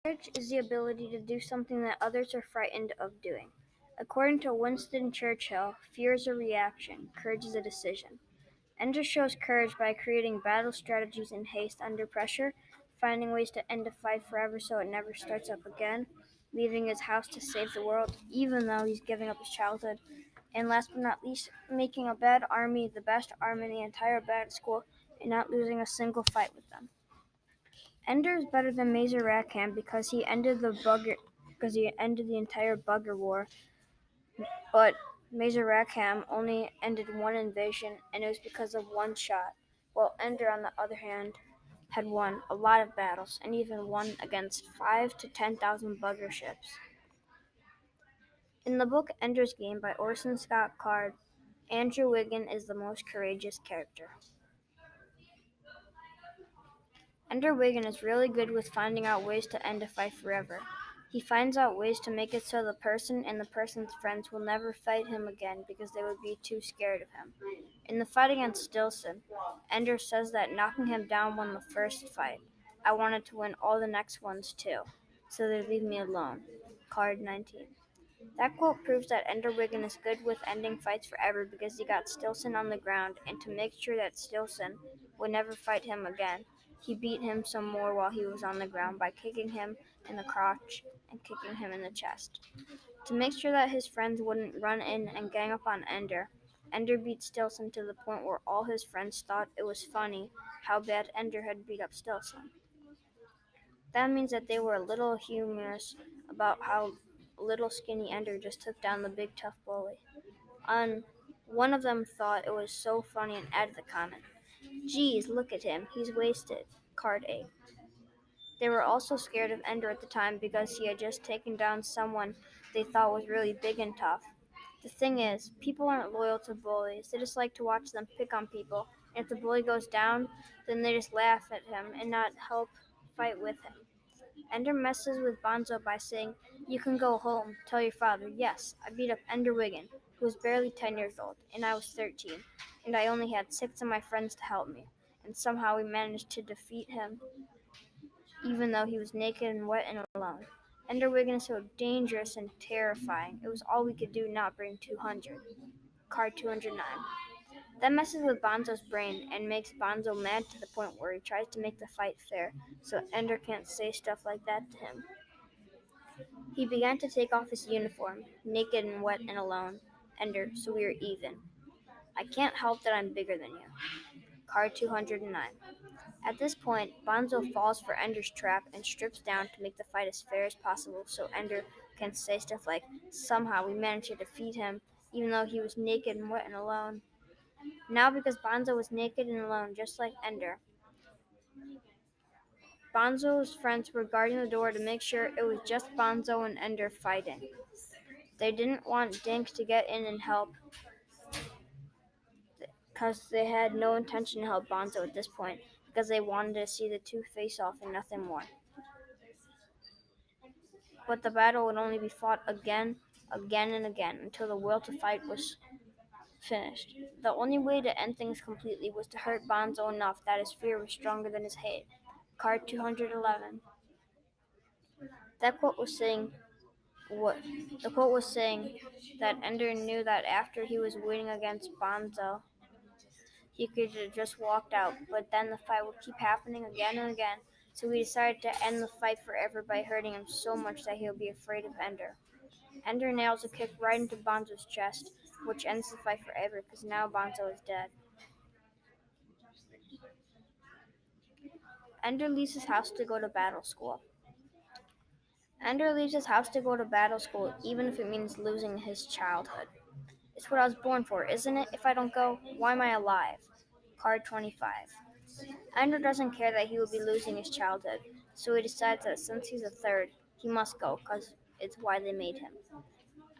Courage is the ability to do something that others are frightened of doing. According to Winston Churchill, fear is a reaction, courage is a decision. Ender shows courage by creating battle strategies in haste under pressure, finding ways to end a fight forever so it never starts up again, leaving his house to save the world, even though he's giving up his childhood, and last but not least, making a bad army the best army in the entire bad school and not losing a single fight with them. Ender is better than Mazer Rackham because he ended the entire Bugger War, but Mazer Rackham only ended one invasion, and it was because of one shot, while Ender, on the other hand, had won a lot of battles, and even won against 5 to 10,000 Bugger ships. In the book Ender's Game by Orson Scott Card, Andrew Wiggin is the most courageous character. Ender Wiggin is really good with finding out ways to end a fight forever. He finds out ways to make it so the person and the person's friends will never fight him again because they would be too scared of him. In the fight against Stilson, Ender says that knocking him down won the first fight. I wanted to win all the next ones too, so they'd leave me alone. Card 19. That quote proves that Ender Wiggin is good with ending fights forever because he got Stilson on the ground, and to make sure that Stilson would never fight him again, he beat him some more while he was on the ground by kicking him in the crotch and kicking him in the chest. To make sure that his friends wouldn't run in and gang up on Ender, Ender beat Stilson to the point where all his friends thought it was funny how bad Ender had beat up Stilson. That means that they were a little humorous about how little skinny Ender just took down the big tough bully. One of them thought it was so funny and added the comment, "Geez, look at him, he's wasted." Card 8. They were also scared of Ender at the time because he had just taken down someone they thought was really big and tough. The thing is, people aren't loyal to bullies. They just like to watch them pick on people. And if the bully goes down, then they just laugh at him and not help fight with him. Ender messes with Bonzo by saying, "You can go home. Tell your father, yes, I beat up Ender Wiggin, who was barely 10 years old, and I was 13, and I only had 6 of my friends to help me, and somehow we managed to defeat him, even though he was naked and wet and alone. Ender Wiggin is so dangerous and terrifying. It was all we could do not bring 200. Card 209. That messes with Bonzo's brain and makes Bonzo mad to the point where he tries to make the fight fair, so Ender can't say stuff like that to him. He began to take off his uniform, naked and wet and alone. Ender, so we are even. I can't help that I'm bigger than you. Card 209. At this point, Bonzo falls for Ender's trap and strips down to make the fight as fair as possible so Ender can say stuff like, "Somehow we managed to defeat him, even though he was naked and wet and alone." Now, because Bonzo was naked and alone, just like Ender, Bonzo's friends were guarding the door to make sure it was just Bonzo and Ender fighting. They didn't want Dink to get in and help because they had no intention to help Bonzo at this point because they wanted to see the two face off and nothing more. But the battle would only be fought again and again until the will to fight was finished. The only way to end things completely was to hurt Bonzo enough that his fear was stronger than his hate. Card 211. That quote was saying what the quote was saying that Ender knew that after he was winning against Bonzo, he could have just walked out, but then the fight would keep happening again and again, so he decided to end the fight forever by hurting him so much that he'll be afraid of Ender. Ender nails a kick right into Bonzo's chest, which ends the fight forever because now Bonzo is dead. Ender leaves his house to go to battle school. Ender leaves his house to go to battle school even if it means losing his childhood. It's what I was born for, isn't it? If I don't go, why am I alive? Card 25. Ender doesn't care that he will be losing his childhood, so he decides that since he's a third, he must go because it's why they made him.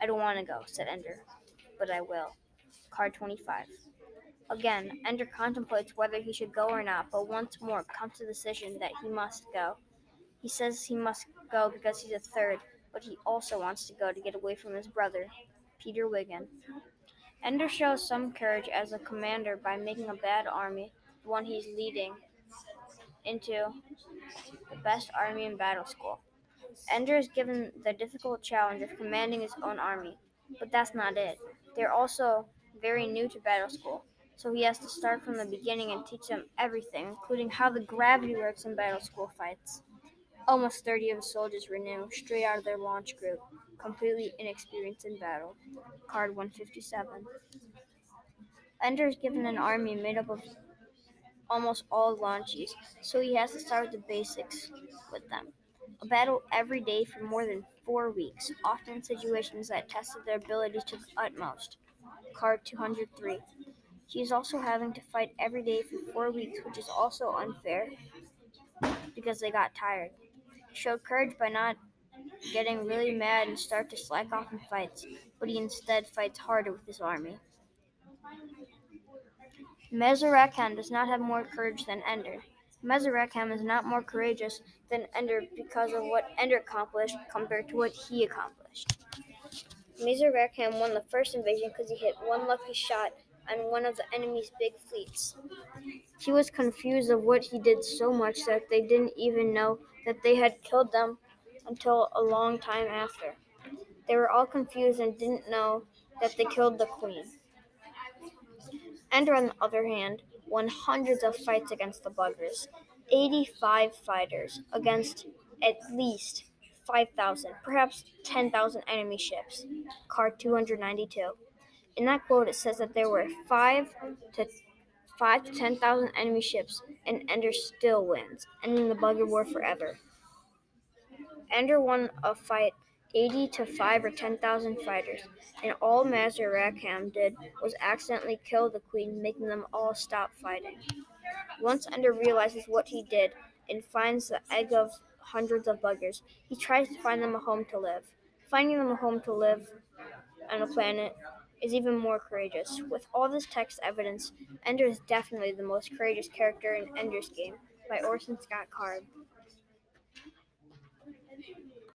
"I don't want to go," said Ender, "but I will." Card 25. Again, Ender contemplates whether he should go or not, but once more comes to the decision that he must go. He says he must go because he's a third, but he also wants to go to get away from his brother, Peter Wiggin. Ender shows some courage as a commander by making a bad army, the one he's leading, into the best army in battle school. Ender is given the difficult challenge of commanding his own army, but that's not it. They're also very new to battle school, so he has to start from the beginning and teach them everything, including how the gravity works in battle school fights. Almost 30 of the soldiers were new, straight out of their launch group, completely inexperienced in battle. Card 157. Ender is given an army made up of almost all launchies, so he has to start with the basics with them. A battle every day for more than 4 weeks, often in situations that tested their abilities to the utmost. Card 203. He is also having to fight every day for 4 weeks, which is also unfair because they got tired. He showed courage by not getting really mad and start to slack off in fights, but he instead fights harder with his army. Mesorakan does not have more courage than Ender. Mesorakan is not more courageous than Ender because of what Ender accomplished compared to what he accomplished. Mesorakan won the first invasion because he hit one lucky shot on one of the enemy's big fleets. He was confused of what he did so much that they didn't even know that they had killed them until a long time after. They were all confused and didn't know that they killed the queen. Ender, on the other hand, won hundreds of fights against the buggers. 85 fighters against at least 5,000, perhaps 10,000 enemy ships. Card 292. In that quote, it says that there were 5 to 10,000 enemy ships, and Ender still wins, ending the bugger war forever. Ender won a fight 80 to 5 or 10,000 fighters, and all Master Rackham did was accidentally kill the queen, making them all stop fighting. Once Ender realizes what he did and finds the egg of hundreds of buggers, he tries to find them a home to live. Finding them a home to live on a planet is even more courageous. With all this text evidence, Ender is definitely the most courageous character in Ender's Game by Orson Scott Card.